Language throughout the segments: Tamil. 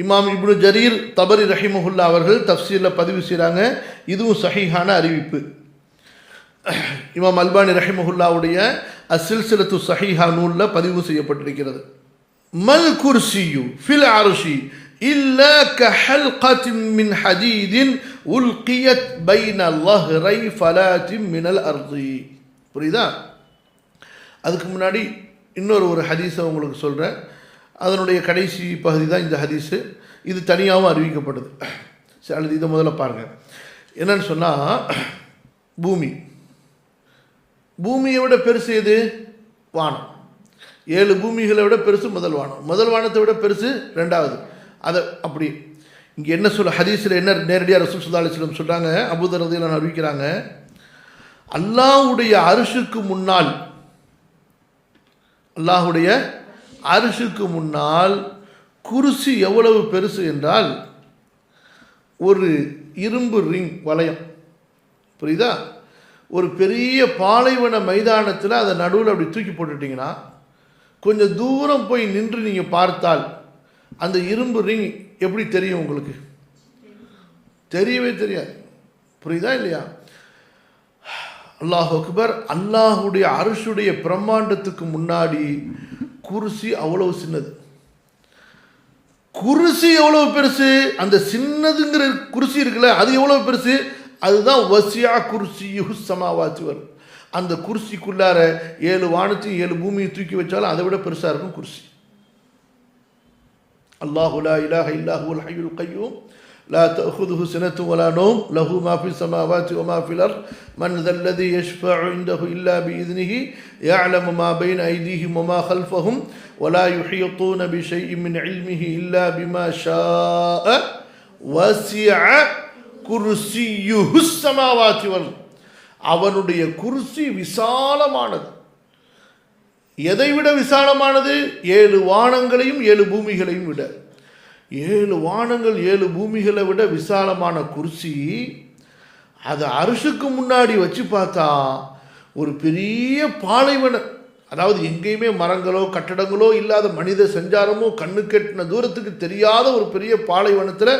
இமாம் இப்னு ஜரீர் தபரி ரஹிமஹுல்லா அவர்கள் தஃப்சீரில் பதிவு செய்கிறாங்க. இதுவும் சஹீஹான அறிவிப்பு. இமாம் அல்பானி ரஹிமஹுல்லாவுடைய அஸ்ஸில்சிலத்து ஸஹீஹா நூலில் பதிவு செய்யப்பட்டிருக்கிறது. மல் குர்சியு ஃபில் அர்ஷி இல்லா கஹல்கத்தின் மின் ஹதீதின் உல்கியத் பைன லஹ்ரை ஃபலாத்தின் மினல் அர்தி. புரியுதா? அதுக்கு முன்னாடி இன்னொரு ஹதீஸை உங்களுக்கு சொல்கிறேன். அதனுடைய கடைசி பகுதி தான் இந்த ஹதீஸு. இது தனியாகவும் அறிவிக்கப்படுது. சரி, அல்லது இதை முதல்ல பாருங்கள். என்னன்னு சொன்னால், பூமியை விட பெருசு எது? வானம். 7 பூமிகளை விட பெருசு முதல் வானம். முதல் வானத்தை விட பெருசு ரெண்டாவது. அதை அப்படி இங்கே என்ன சொல்ல, ஹதீஸில் என்ன நேரடியாக ரசூல் ஸல்லல்லாஹு அலைஹி வஸல்லம் சொல்கிறாங்க, அபூதர் ரலியல்லாஹு அன்ஹு அறிவிக்கிறாங்க, அல்லாஹ்வுடைய அர்ஷுக்கு முன்னால், அல்லாஹ்வுடைய அர்ஷுக்கு முன்னால் குர்சி எவ்வளவு பெருசு என்றால், ஒரு இரும்பு ரிங் வளையம். புரியுதா? ஒரு பெரிய பாலைவன மைதானத்தில் அதை நடுவில் அப்படி தூக்கி போட்டுட்டிங்கன்னா, கொஞ்சம் தூரம் போய் நின்று நீங்கள் பார்த்தால் அந்த இரும்பு ரிங் எப்படி தெரியும் உங்களுக்கு? தெரியவே தெரியாது. புரியுதா இல்லையா? அல்லாஹ் அக்பர். அல்லாஹுடைய அர்ஷுடைய பிரம்மாண்டத்துக்கு முன்னாடி குர்சி அவ்வளவு சின்னது. குர்சி எவ்வளவு பெருசு? அந்த சின்னதுங்கிற குர்சி இருக்குல்ல, அது எவ்வளவு பெருசு? அதுதான் வசியா குர்சியுஹு ஸமாவாத்தி வல். அந்த குர்சிக்குள்ளார 7 வானத்தையும் 7 பூமியை தூக்கி வச்சாலும் அதை விட பெருசாக இருக்கும் குர்சி. அல்லாஹு லா இலாஹ இல்லா ஹுவல் ஹய்யுல் கய்யூம் லா தஅஹுதுஹு ஸனத்துன் வலா நௌம் லஹு மா ஃபிஸ் ஸமாவாத்தி வ மா ஃபில் அர்த் மன் ஸல்லதி யஷ்ஃபஉ இன்தஹு இல்லா பிஇذنஹி யஅலமு மா பைன ஐதீஹிம் வ மா கல்ஃபஹும் வ லா யுஹீத்தூன பிஷைஇன் மின் இல்மிஹி இல்லா பிமா ஷாஅ வஸிஅ குர்சியுஹு ஸமாவாத்தி வல். அவனுடைய குர்சி விசாலமானது. எதை விட விசாலமானது? 7 வானங்களையும் 7 பூமிகளையும் விட. 7 வானங்கள் 7 பூமிகளை விட விசாலமான குர்சி. அது அர்ஷுக்கு முன்னாடி வச்சு பார்த்தா ஒரு பெரிய பாலைவன, அதாவது எங்கேயுமே மரங்களோ கட்டடங்களோ இல்லாத, மனித சஞ்சாரமோ கண்ணு கெட்டின தூரத்துக்கு தெரியாத ஒரு பெரிய பாலைவனத்தில்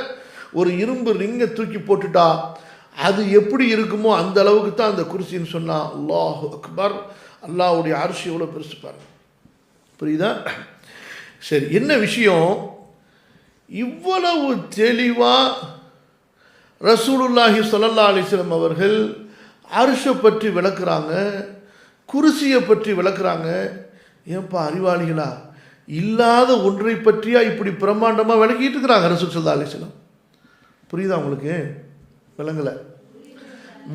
ஒரு இரும்பு ரிங்கை தூக்கி போட்டுட்டா அது எப்படி இருக்குமோ அந்த அளவுக்கு தான் அந்த குர்சின்னு சொன்னா. அல்லாஹு அக்பர். அல்லாஹ்வுடைய அர்ஷ் எவ்வளோ பெருசு பாருங்க. புரியுதா? சரி, என்ன விஷயம்? இவ்வளவு தெளிவாக ரசூலுல்லாஹி ஸல்லல்லாஹு அலைஹி வஸல்லம் அவர்கள் அர்ஷை பற்றி விளக்குறாங்க, குர்சியை பற்றி விளக்குறாங்க. ஏன்பா அறிவாளிகளா, இல்லாத ஒன்றை பற்றியா இப்படி பிரம்மாண்டமாக விளக்கிட்டு இருக்கிறாங்க ரசூல் ஸல்லல்லாஹு அலைஹி வஸல்லம்? புரியுதா உங்களுக்கு? விளங்கலை.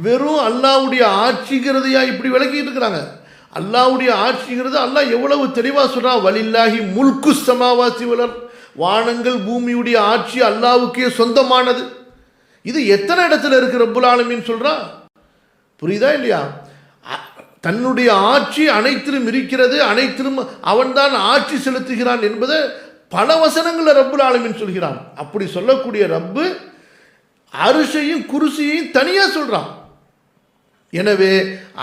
வெறும் அல்லாஹ்வுடைய ஆட்சிங்கிறதையா இப்படி விளக்கிட்டு இருக்கிறாங்க? அல்லாஹ்வுடைய ஆட்சிங்கிறது அல்லாஹ் எவ்வளவு தெளிவாக சொல்றான். வலில்லாஹி முல்கு ஸமாவாத்தி வல் அர்த். வானங்கள் பூமியுடைய ஆட்சி அல்லாஹ்வுக்கே சொந்தமானது. இது எத்தனை இடத்துல இருக்கு ரப்புல் ஆலமீன் சொல்றான்? புரியுதா இல்லையா? தன்னுடைய ஆட்சி அனைத்திலும் இருக்கிறது, அனைத்திலும் அவன்தான் ஆட்சி செலுத்துகிறான் என்பதை பல வசனங்களில் ரப்புல் ஆலமீன் சொல்கிறான். அப்படி சொல்லக்கூடிய ரப்பு அர்ஷையும் குர்சியையும் தனியாக சொல்றான். எனவே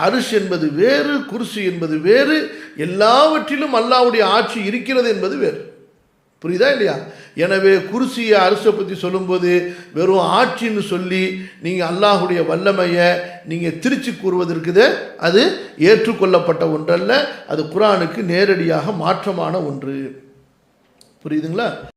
அர்ஷ் என்பது வேறு, குர்சி என்பது வேறு. எல்லாவற்றிலும் அல்லாஹ்வுடைய ஆட்சி இருக்கிறது என்பது வேறு. புரியுதா இல்லையா? எனவே குர்சியை அர்ஷை பற்றி சொல்லும்போது வெறும் ஆட்சின்னு சொல்லி நீங்கள் அல்லாஹ்வுடைய வல்லமையை நீங்கள் திருச்சி கூறுவதற்குதே அது ஏற்றுக்கொள்ளப்பட்ட ஒன்றல்ல. அது குர்ஆனுக்கு நேரடியாக மாற்றமான ஒன்று. புரியுதுங்களா?